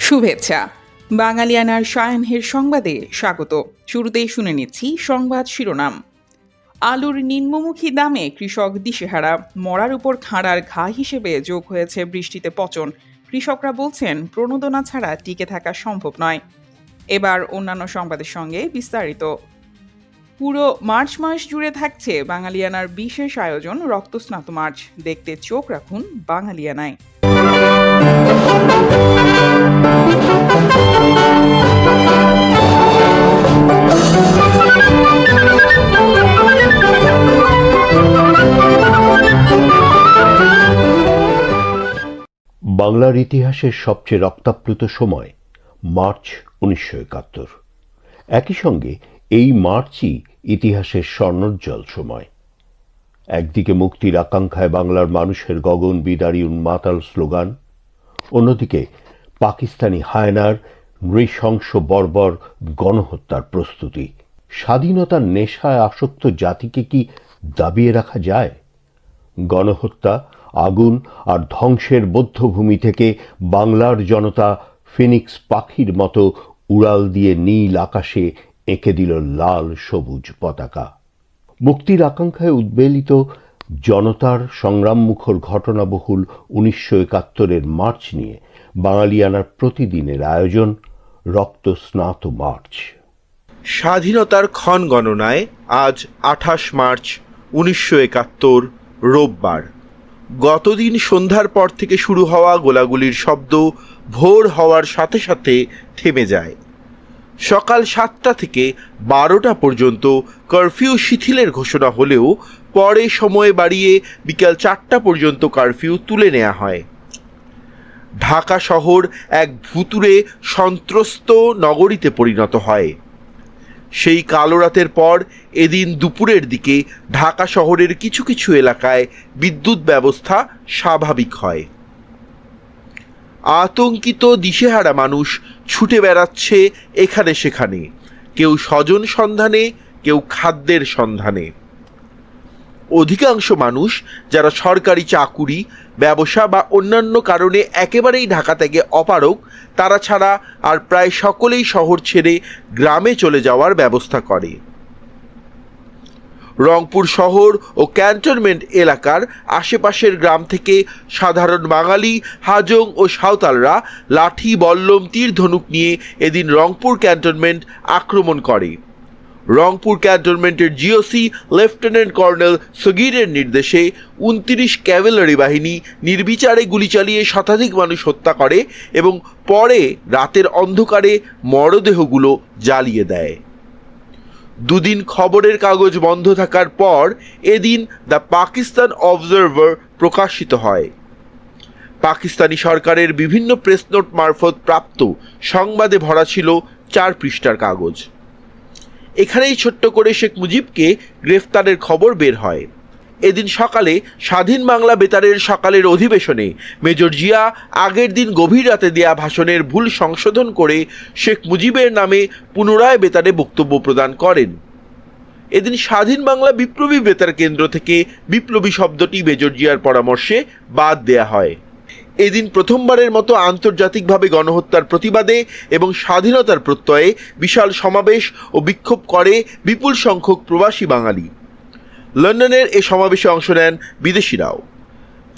শুভেচ্ছা। বাঙালিয়ানার সায়াহ্নের সংবাদে স্বাগত। শুরুতেই শুনে নিচ্ছি সংবাদ শিরোনাম। আলুর নিম্নমুখী দামে কৃষক দিশেহারা, মরার উপর খাঁড়ার ঘা হিসেবে যোগ হয়েছে বৃষ্টিতে পচন। কৃষকরা বলছেন প্রণোদনা ছাড়া টিকে থাকা সম্ভব নয়। এবার অন্যান্য সংবাদের সঙ্গে বিস্তারিত। পুরো মার্চ মাস জুড়ে থাকছে বাঙালিয়ানার বিশেষ আয়োজন রক্তস্নাত মার্চ। দেখতে চোখ রাখুন বাঙালিয়ানায়। বাংলার ইতিহাসের সবচেয়ে রক্তাপ্লুত সময় মার্চ 1971। একই সঙ্গে এই মার্চই ইতিহাসের স্বর্ণোজ্জ্বল সময়। একদিকে মুক্তির আকাঙ্ক্ষায় বাংলার মানুষের গগন বিদারী উন্মাতাল স্লোগান, অন্যদিকে পাকিস্তানি হায়নার নৃশংস বর্বর গণহত্যার প্রস্তুতি। স্বাধীনতার নেশায় আসক্ত জাতিকে কি দাবিয়ে রাখা যায়? গণহত্যা, আগুন আর ধ্বংসের বধ্যভূমি থেকে বাংলার জনতা ফিনিক্স পাখির মতো উড়াল দিয়ে নীল আকাশে এঁকে দিল লাল সবুজ পতাকা। মুক্তির আকাঙ্ক্ষায় উদ্বেলিত জনতার সংগ্রামমুখর ঘটনাবহুল 1971-এর মার্চ নিয়ে বাঙালিয়ানার প্রতিদিনের আয়োজন রক্তস্নাত মার্চ। স্বাধীনতার ক্ষণ গণনায় আজ 28 মার্চ 1971 রোববার। গতদিন সন্ধ্যার পর থেকে শুরু হওয়া গোলাগুলির শব্দ ভোর হওয়ার সাথে সাথে থেমে যায়। সকাল 7টা থেকে 12টা পর্যন্ত কারফিউ শিথিলের ঘোষণা হলেও পরে সময় বাড়িয়ে বিকাল 4টা পর্যন্ত কারফিউ তুলে নেওয়া হয়। ঢাকা শহর এক ভুতুড়ে সন্ত্রস্ত নগরীতে পরিণত হয়। সেই কালো রাতের পর এদিন দুপুরের দিকে ঢাকা শহরের কিছু কিছু এলাকায় বিদ্যুৎ ব্যবস্থা স্বাভাবিক হয়। আতঙ্কিত দিশেহারা মানুষ ছুটে বেড়াচ্ছে এখানে সেখানে, কেউ স্বজন সন্ধানে, কেউ খাদ্যের সন্ধানে। অধিকাংশ মানুষ যারা সরকারি চাকুরি, ব্যবসা বা অন্যান্য কারণে একেবারেই ঢাকা থেকে অপারগ, তারা ছাড়া আর প্রায় সকলেই শহর ছেড়ে গ্রামে চলে যাওয়ার ব্যবস্থা করে। রংপুর শহর ও ক্যান্টনমেন্ট এলাকার আশেপাশের গ্রাম থেকে সাধারণ বাঙালি, হাজং ও সাঁওতালরা লাঠি, বল্লম, তীর ধনুক নিয়ে এদিন রংপুর ক্যান্টনমেন্ট আক্রমণ করে। রংপুর ক্যান্টনমেন্টের জিওসি লেফটেন্যান্ট কর্নেল সগিরের নির্দেশে 29 ক্যাভেলারি বাহিনী নির্বিচারে গুলি চালিয়ে শতাধিক মানুষ হত্যা করে এবং পরে রাতের অন্ধকারে মরদেহগুলো জ্বালিয়ে দেয়। দুদিন খবরের কাগজ বন্ধ থাকার পর এদিন দ্য পাকিস্তান অবজারভার প্রকাশিত হয়। পাকিস্তানি সরকারের বিভিন্ন প্রেস নোট মারফত প্রাপ্ত সংবাদে ভরা ছিল 4 পৃষ্ঠার কাগজ। এখানেই ছোট্ট করে শেখ মুজিবকে গ্রেফতারের খবর বের হয়। এদিন সকালে স্বাধীন বাংলা বেতারের সকালের অধিবেশনে মেজর জিয়া আগের দিন গভীর রাতে দেয়া ভাষণের ভুল সংশোধন করে শেখ মুজিবের নামে পুনরায় বেতারে বক্তব্য প্রদান করেন। এদিন স্বাধীন বাংলা বিপ্লবী বেতার কেন্দ্র থেকে বিপ্লবী শব্দটি মেজর জিয়ার পরামর্শে বাদ দেয়া হয়। এদিন প্রথমবারের মতো আন্তর্জাতিকভাবে গণহত্যার প্রতিবাদে এবং স্বাধীনতার প্রত্যয়ে বিশাল সমাবেশ ও বিক্ষোভ করে বিপুল সংখ্যক প্রবাসী বাঙালি। লন্ডনের এ সমাবেশে অংশ নেন বিদেশিরাও।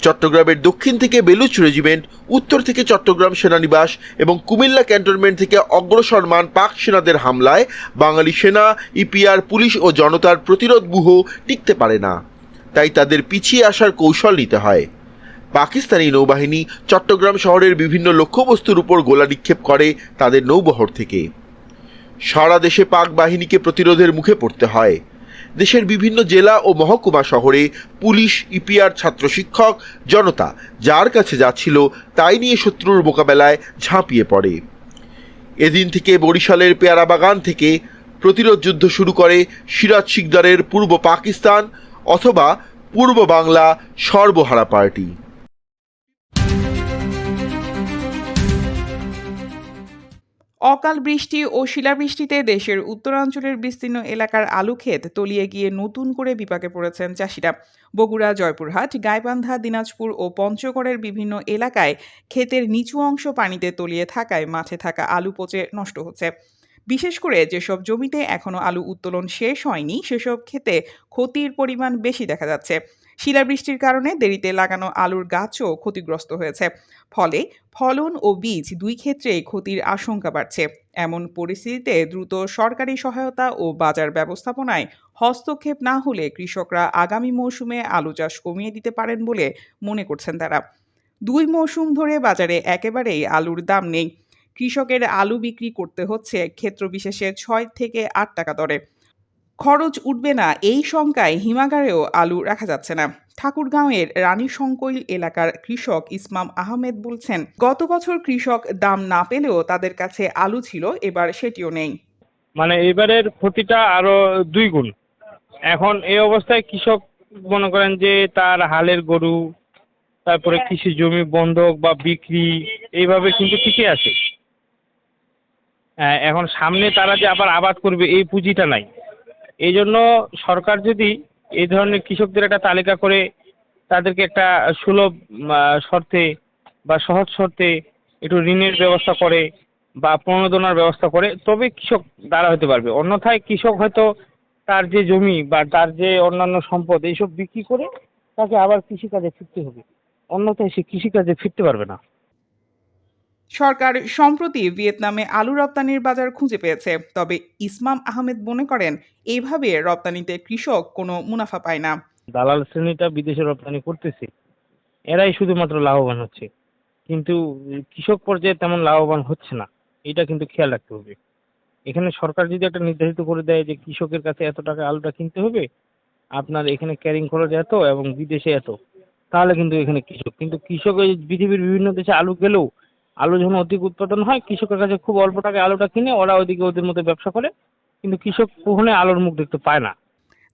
চট্টগ্রামের দক্ষিণ থেকে বেলুচ রেজিমেন্ট, উত্তর থেকে চট্টগ্রাম সেনানিবাস এবং কুমিল্লা ক্যান্টনমেন্ট থেকে অগ্রসরমান পাক সেনাদের হামলায় বাঙালি সেনা, ইপিআর, পুলিশ ও জনতার প্রতিরোধ ব্যূহ টিকতে পারে না, তাই তাদের পিছিয়ে আসার কৌশল নিতে হয়। পাকিস্তানি নৌবাহিনী চট্টগ্রাম শহরের বিভিন্ন লক্ষ্যবস্তুর উপর গোলা নিক্ষেপ করে তাদের নৌবহর থেকে। সারা দেশে পাক বাহিনীকে প্রতিরোধের মুখে পড়তে হয়। দেশের বিভিন্ন জেলা ও মহকুমা শহরে পুলিশ, ইপিআর, ছাত্র শিক্ষক, জনতা যার কাছে যাচ্ছিল তাই নিয়ে শত্রুর মোকাবেলায় ঝাঁপিয়ে পড়ে। এদিন থেকে বরিশালের পেয়ারা বাগান থেকে প্রতিরোধ যুদ্ধ শুরু করে সিরাজ শিকদারের পূর্ব পাকিস্তান অথবা পূর্ব বাংলা সর্বহারা পার্টি। অকাল বৃষ্টি ও শিলাবৃষ্টিতে দেশের উত্তরাঞ্চলের বিস্তীর্ণ এলাকার আলু ক্ষেত তলিয়ে গিয়ে নতুন করে বিপাকে পড়েছেন চাষিরা। বগুড়া, জয়পুরহাট, গাইবান্ধা, দিনাজপুর ও পঞ্চগড়ের বিভিন্ন এলাকায় ক্ষেতের নিচু অংশ পানিতে তলিয়ে থাকায় মাঠে থাকা আলু পচে নষ্ট হচ্ছে। বিশেষ করে যেসব জমিতে এখনো আলু উত্তোলন শেষ হয়নি সেসব ক্ষেতে ক্ষতির পরিমাণ বেশি দেখা যাচ্ছে। শিলাবৃষ্টির কারণে দেরিতে লাগানো আলুর গাছও ক্ষতিগ্রস্ত হয়েছে। ফলে ফলন ও বীজ দুই ক্ষেত্রেই ক্ষতির আশঙ্কা বাড়ছে। এমন পরিস্থিতিতে দ্রুত সরকারি সহায়তা ও বাজার ব্যবস্থাপনায় হস্তক্ষেপ না হলে কৃষকরা আগামী মৌসুমে আলু চাষ কমিয়ে দিতে পারেন বলে মনে করছেন তারা। ২ মৌসুম ধরে বাজারে একেবারেই আলুর দাম নেই। কৃষকের আলু বিক্রি করতে হচ্ছে ক্ষেত্রবিশেষে ৬ থেকে ৮ টাকা দরে। খরচ উঠবে না এই শঙ্কায় হিমাগারেও আলু রাখা যাচ্ছে না। ঠাকুরগাঁওয়ের রানীশংকৈল এলাকার কৃষক ইসমাম আহমেদ বলছেন, গত বছর কৃষক দাম না পেলেও তাদের কাছে আলু ছিল, এবার সেটিও নেই। মানে এবারের ক্ষতিটা আরো ২ গুণ। এখন এই অবস্থায় কৃষক মনে করেন যে তার হালের গরু, তারপরে কৃষি জমি বন্ধক বা বিক্রি এইভাবে কিন্তু টিকে আছে। এখন সামনে তারা যে আবার আবাদ করবে এই পুঁজিটা নাই। এই জন্য সরকার যদি এই ধরনের কৃষকদের একটা তালিকা করে তাদেরকে একটা সুলভ শর্তে বা সহজ শর্তে একটু ঋণের ব্যবস্থা করে বা প্রণোদনার ব্যবস্থা করে তবে কৃষক দাঁড়া হতে পারবে। অন্যথায় কৃষক হয়তো তার যে জমি বা তার যে অন্যান্য সম্পদ এইসব বিক্রি করে তাকে আবার কৃষিকাজে ফিরতে হবে। অন্যথায় সে কৃষিকাজে ফিরতে পারবে না। সরকার সম্প্রতি ভিয়েতনামে আলু রপ্তানির বাজার খুঁজে পেয়েছে। তবে ইসমাম আহমেদ মনে করেন, এইভাবে রপ্তানিতে কৃষক কোনো মুনাফা পায় না। দালাল শ্রেণীটা বিদেশে রপ্তানি করতেছে, এরাই শুধুমাত্র লাভবান হচ্ছে, কিন্তু কৃষক পর্যায়ে তেমন লাভবান হচ্ছে না। এটা কিন্তু খেয়াল রাখতে হবে। এখানে সরকার যদি একটা নির্ধারিত করে দেয় যে কৃষকের কাছে এত টাকা আলুটা কিনতে হবে, আপনার এখানে ক্যারিং খরচ এত এবং বিদেশে এত, তাহলে কিন্তু এখানে কিন্তু কৃষক ওই পৃথিবীর বিভিন্ন দেশে আলু গেলেও আলু যখন অধিক উৎপাদন হয় কৃষকের কাছে খুব অল্প টাকায় আলুটা কিনে ওরা ওইদিকে ওদের মতো ব্যবসা করে, কিন্তু কৃষক কখনোই আলুর মুখ দেখতে পায় না।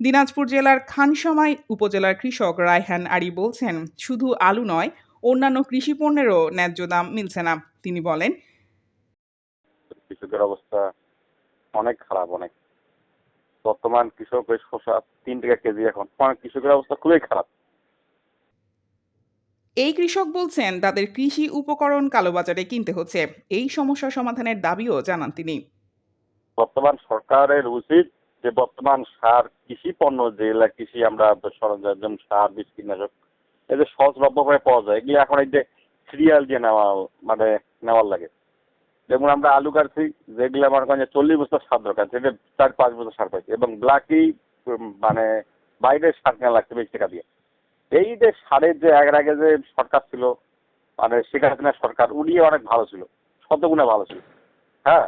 দিনাজপুর জেলার খানসামাই উপজেলার কৃষক রায়হান আলী বলছেন, শুধু আলু নয়, অন্যান্য কৃষি পণ্যেরও ন্যায্য দাম মিলছে না। তিনি বলেন, কৃষকের অবস্থা অনেক খারাপ, অনেক। বর্তমান কৃষক ওই শসা ৩ টাকা কেজি, এখন কৃষকের অবস্থা খুবই খারাপ। এই কৃষক বলছেন তাদের কৃষি উপকরণ কালোবাজারে কিনতে হচ্ছে। এই সমস্যা সমাধানের দাবিও জানান তিনি। বর্তমান সরকারের উচিত যে বর্তমান সার, কৃষি পণ্য যেগুলা কৃষি আমরা সরঞ্জাম যেমন সার, বীজ, কীটনাশক এদের সহজলভ্যভাবে পাওয়া যায়, এগুলো এখন এই যে সিরিয়াল দিয়ে নেওয়ার লাগে। যেমন আমরা আলু কাটছি, যেগুলো আমার কাছে ৪০ বছর সার দরকার, সেটা ৪-৫ বছর সার পাইছি, এবং ব্ল্যাকি মানে বাইরের সার কেনা লাগছে বেশি টাকা দিয়ে। এই যে সারের যে এর আগে যে সরকার ছিল, মানে শেখ হাসিনা সরকার, উনি অনেক ভালো ছিল, শতগুণে ভালো ছিল। হ্যাঁ,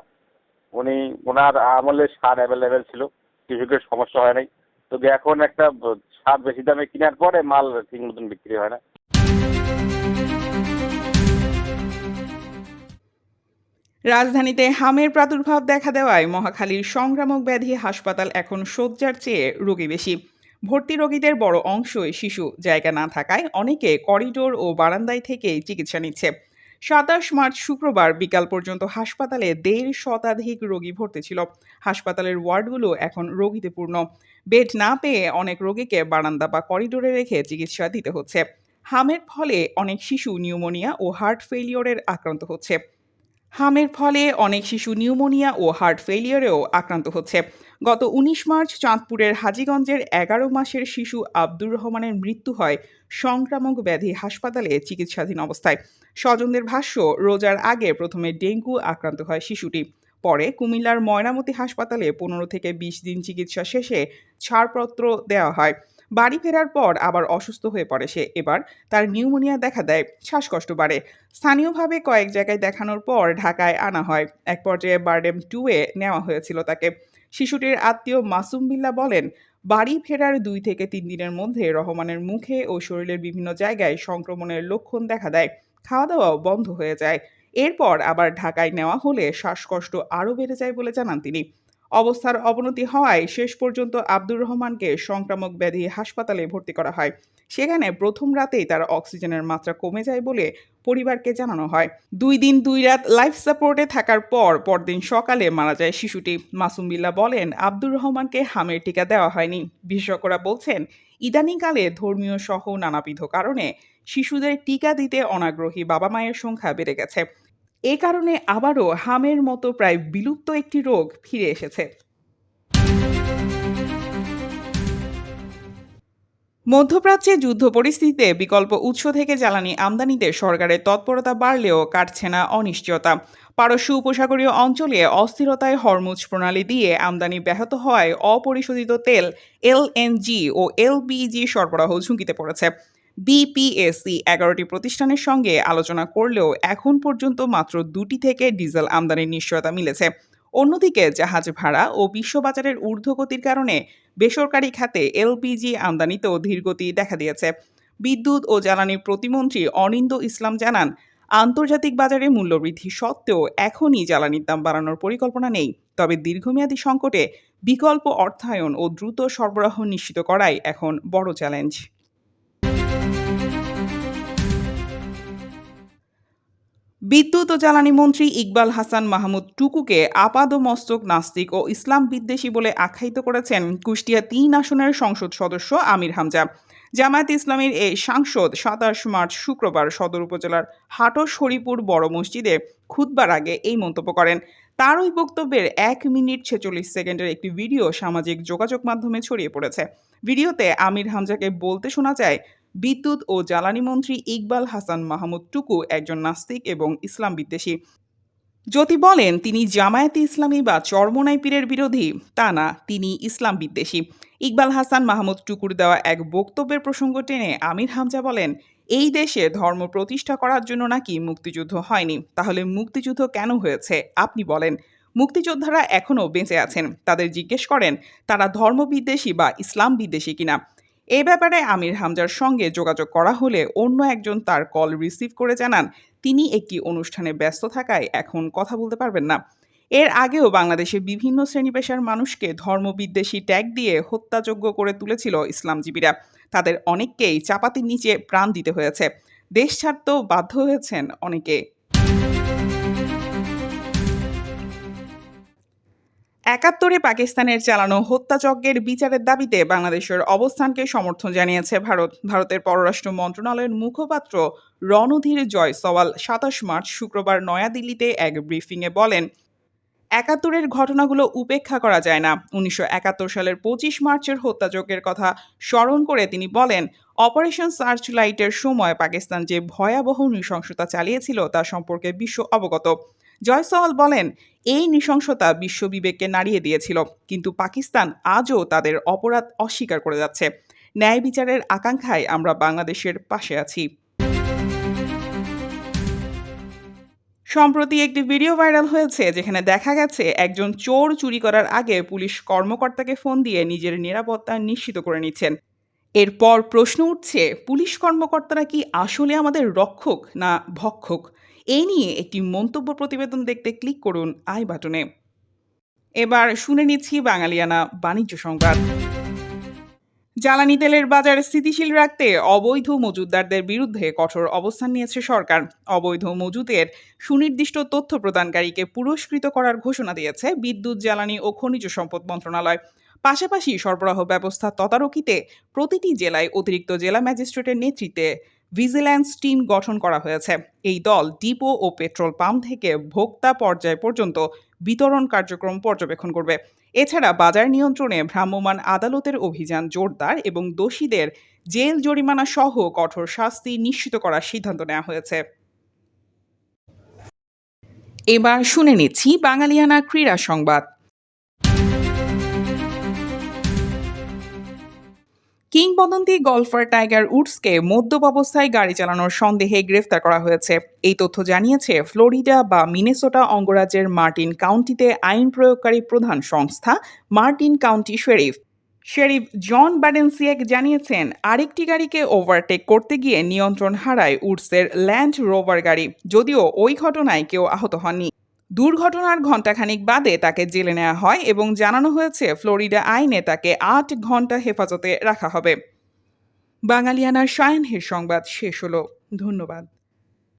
ওনার আমলে সার অ্যাভেলেবেল ছিল, কৃষকের সমস্যা হয় নাই। তো এখন একটা সার বেশি দামে কেনার পরে মাল ঠিক মতন বিক্রি হয় না। রাজধানীতে হামের প্রাদুর্ভাব দেখা দেওয়ায় মহাখালীর সংক্রামক ব্যাধি হাসপাতাল এখন শয্যার চেয়ে রোগী বেশি। ভর্তি রোগীদের বড় অংশই শিশু। জায়গা না থাকায় অনেকে করিডোর ও বারান্দায় থেকেই চিকিৎসা নিচ্ছে। ২৭ মার্চ শুক্রবার বিকাল পর্যন্ত হাসপাতালে ১.৫ শতাধিক রোগী ভর্তি ছিল। হাসপাতালের ওয়ার্ডগুলো এখন রোগীতে পূর্ণ। বেড না পেয়ে অনেক রোগীকে বারান্দা বা করিডোরে রেখে চিকিৎসা দিতে হচ্ছে। হামের ফলে অনেক শিশু নিউমোনিয়া ও হার্ট ফেলিওরের আক্রান্ত হচ্ছে। গত ১৯ মার্চ চাঁদপুরের হাজীগঞ্জের ১১ মাসের শিশু আব্দুর রহমানের মৃত্যু হয় সংক্রামক ব্যাধি হাসপাতালে চিকিৎসাধীন অবস্থায়। স্বজনদের ভাষ্য, রোজার আগে প্রথমে ডেঙ্গু আক্রান্ত হয় শিশুটি। পরে কুমিল্লার ময়নামতি হাসপাতালে ১৫ থেকে ২০ দিন চিকিৎসা শেষে ছাড়পত্র দেওয়া হয়। বাড়ি ফেরার পর আবার অসুস্থ হয়ে পড়ে সে। এবার তার নিউমোনিয়া দেখা দেয়, শ্বাসকষ্ট বাড়ে। স্থানীয়ভাবে কয়েক জায়গায় দেখানোর পর ঢাকায় আনা হয়। এক পর্যায়ে বারডেম 2-এ নেওয়া হয়েছিল তাকে। শিশুটির আত্মীয় মাসুম বিল্লাহ বলেন, বাড়ি ফেরার ২ থেকে ৩ দিনের মধ্যে রহমানের মুখে ও শরীরের বিভিন্ন জায়গায় সংক্রমণের লক্ষণ দেখা দেয়। খাওয়া দাওয়াও বন্ধ হয়ে যায়। এরপর আবার ঢাকায় নেওয়া হলে শ্বাসকষ্ট আরও বেড়ে যায় বলে জানান তিনি। অবস্থার অবনতি হওয়ায় শেষ পর্যন্ত আব্দুর রহমানকে সংক্রামক ব্যাধি হাসপাতালে ভর্তি করা হয়। সেখানে প্রথম রাতেই তার অক্সিজেনের মাত্রা কমে যায় বলে পরিবারকে জানানো হয়। 2 দিন 2 রাত লাইফ সাপোর্টে থাকার পর পরদিন সকালে মারা যায় শিশুটি। মাসুম বিল্লাহ বলেন, আব্দুর রহমানকে হামের টিকা দেওয়া হয়নি। বিশেষজ্ঞরা বলছেন, ইদানিংকালে ধর্মীয় সহ নানাবিধ কারণে শিশুদের টিকা দিতে অনাগ্রহী বাবা মায়ের সংখ্যা বেড়ে গেছে। এ কারণে আবারও হামের মতো প্রায় বিলুপ্ত একটি রোগ ফিরে এসেছে। মধ্যপ্রাচ্যে যুদ্ধ পরিস্থিতিতে বিকল্প উৎস থেকে জ্বালানি আমদানিতে সরকারের তৎপরতা বাড়লেও কাটছে না অনিশ্চয়তা। পারস্য উপসাগরীয় অঞ্চলে অস্থিরতায় হরমুজ প্রণালী দিয়ে আমদানি ব্যাহত হওয়ায় অপরিশোধিত তেল, এলএনজি ও এলপিজি সরবরাহ ঝুঁকিতে পড়েছে। বিপিএসসি 11টি প্রতিষ্ঠানের সঙ্গে আলোচনা করলেও এখন পর্যন্ত মাত্র 2টি থেকে ডিজেল আমদানির নিশ্চয়তা মিলেছে। অন্যদিকে জাহাজ ভাড়া ও বিশ্ববাজারের ঊর্ধ্বগতির কারণে বেসরকারি খাতে এলপিজি আমদানিতেও ধীরগতি দেখা দিয়েছে। বিদ্যুৎ ও জ্বালানি প্রতিমন্ত্রী অনিন্দ ইসলাম জানান, আন্তর্জাতিক বাজারে মূল্যবৃদ্ধি সত্ত্বেও এখনই জ্বালানির দাম বাড়ানোর পরিকল্পনা নেই। তবে দীর্ঘমেয়াদী সংকটে বিকল্প অর্থায়ন ও দ্রুত সরবরাহ নিশ্চিত করাই এখন বড় চ্যালেঞ্জ। বিদ্যুৎ ও জ্বালানি মন্ত্রী ইকবাল হাসান মাহমুদ টুকুকে আপাদমস্তক নাস্তিক ও ইসলাম বিদ্বেষী বলে আখ্যায়িত করেছেন কুষ্টিয়া 3 আসনের সংসদ সদস্য আমির হামজা। জামায়াত ইসলামীর এই সাংসদ 27 মার্চ শুক্রবার সদর উপজেলার হাটস হরিপুর বড় মসজিদে খুতবার আগে এই মন্তব্য করেন। তার ওই বক্তব্যের 1 মিনিট 46 সেকেন্ডের একটি ভিডিও সামাজিক যোগাযোগ মাধ্যমে ছড়িয়ে পড়েছে। ভিডিওতে আমির হামজাকে বলতে শোনা যায়, বিদ্যুৎ ও জ্বালানি মন্ত্রী ইকবাল হাসান মাহমুদ টুকু একজন নাস্তিক এবং ইসলাম বিদ্বেষী। যদি বলেন তিনি জামায়াতে ইসলামী বা চরমোনাই পীরের বিরোধী, তা না, তিনি ইসলাম বিদ্বেষী। ইকবাল হাসান মাহমুদ টুকুর দেওয়া এক বক্তব্যের প্রসঙ্গ টেনে আমির হামজা বলেন, এই দেশে ধর্ম প্রতিষ্ঠা করার জন্য নাকি মুক্তিযুদ্ধ হয়নি। তাহলে মুক্তিযুদ্ধ কেন হয়েছে আপনি বলেন? মুক্তিযোদ্ধারা এখনও বেঁচে আছেন, তাদের জিজ্ঞেস করেন তারা ধর্ম বিদ্বেষী বা ইসলাম বিদ্বেষী কিনা। এ ব্যাপারে আমির হামজার সঙ্গে যোগাযোগ করা হলে অন্য একজন তার কল রিসিভ করে জানান, তিনি একটি অনুষ্ঠানে ব্যস্ত থাকায় এখন কথা বলতে পারবেন না। এর আগেও বাংলাদেশে বিভিন্ন শ্রেণী পেশার মানুষকে ধর্মবিদ্বেষী ট্যাগ দিয়ে হত্যাযোগ্য করে তুলেছিল ইসলামজীবীরা। তাদের অনেককেই চাপাতির নিচে প্রাণ দিতে হয়েছে। দেশ ছাড়তেও বাধ্য হয়েছেন অনেকে। ৭১-এ পাকিস্তানের চালানো হত্যাযজ্ঞের বিচারের দাবিতে বাংলাদেশের অবস্থানকে সমর্থন জানিয়েছে ভারত। ভারতের পররাষ্ট্র মন্ত্রণালয়ের মুখপাত্র রণধীর জয়সওয়াল ২৭ মার্চ শুক্রবার নয়াদিল্লিতে এক ব্রিফিংয়ে বলেন, ৭১-এর ঘটনাগুলো উপেক্ষা করা যায় না। ১৯৭১ সালের ২৫ মার্চের হত্যাযজ্ঞের কথা স্মরণ করে তিনি বলেন, অপারেশন সার্চ লাইটের সময় পাকিস্তান যে ভয়াবহ নৃশংসতা চালিয়েছিল তা সম্পর্কে বিশ্ব অবগত। জয়সওয়াল বলেন, এই নৃশংসতা বিশ্ব বিবেককে নাড়িয়ে দিয়েছিল, কিন্তু পাকিস্তান আজও তাদের অপরাধ অস্বীকার করে যাচ্ছে। ন্যায় বিচারের আকাঙ্ক্ষায় আমরা বাংলাদেশের পাশে আছি। সম্প্রতি একটি ভিডিও ভাইরাল হয়েছে যেখানে দেখা গেছে একজন চোর চুরি করার আগে পুলিশ কর্মকর্তাকে ফোন দিয়ে নিজের নিরাপত্তা নিশ্চিত করে নিচ্ছেন। এরপর প্রশ্ন উঠছে, পুলিশ কর্মকর্তারা কি আসলে আমাদের রক্ষক না ভক্ষক? এই নিয়ে একটি মন্তব্য প্রতিবেদন দেখতে ক্লিক করুন আই বাটনে। এবার শুনে নিচ্ছি বাঙালিয়ানা বাণিজ্য সংবাদ। জ্বালানি তেলের বাজার স্থিতিশীল রাখতে অবৈধ মজুতদারদের বিরুদ্ধে কঠোর অবস্থান নিয়েছে সরকার। অবৈধ মজুতের সুনির্দিষ্ট তথ্য প্রদানকারীকে পুরস্কৃত করার ঘোষণা দিয়েছে বিদ্যুৎ, জ্বালানি ও খনিজ সম্পদ মন্ত্রণালয়। পাশাপাশি সরবরাহ ব্যবস্থা তদারকিতে প্রতিটি জেলায় অতিরিক্ত জেলা ম্যাজিস্ট্রেটের নেতৃত্বে ভিজিল্যান্স টিম গঠন করা হয়েছে। এই দল ডিপো ও পেট্রোল পাম্প থেকে ভোক্তা পর্যায় পর্যন্ত বিতরণ কার্যক্রম পর্যবেক্ষণ করবে। এছাড়া বাজার নিয়ন্ত্রণে ভ্রাম্যমাণ আদালতের অভিযান জোরদার এবং দোষীদের জেল জরিমানা সহ কঠোর শাস্তি নিশ্চিত করার সিদ্ধান্ত নেওয়া হয়েছে। এবার শুনে নিচ্ছি বাঙালিয়ানা ক্রীড়া সংবাদ। কিংবদন্তি গলফার টাইগার উডসকে মদ্যপ অবস্থায় গাড়ি চালানোর সন্দেহে গ্রেফতার করা হয়েছে। এই তথ্য জানিয়েছে ফ্লোরিডা বা মিনেসোটা অঙ্গরাজ্যের মার্টিন কাউন্টিতে আইন প্রয়োগকারী প্রধান সংস্থা মার্টিন কাউন্টি শেরিফ জন বাডেনসিয়েক জানিয়েছেন, আরেকটি গাড়িকে ওভারটেক করতে গিয়ে নিয়ন্ত্রণ হারায় উডসের ল্যান্ড রোভার গাড়ি। যদিও ওই ঘটনায় কেউ আহত হননি। দুর্ঘটনার ঘণ্টাখানিক বাদে তাকে জেলে নেওয়া হয় এবং জানানো হয়েছে ফ্লোরিডা আইনে তাকে ৮ ঘণ্টা হেফাজতে রাখা হবে। বাঙালিয়ানার সায়ানহের সংবাদ শেষ হলো। ধন্যবাদ।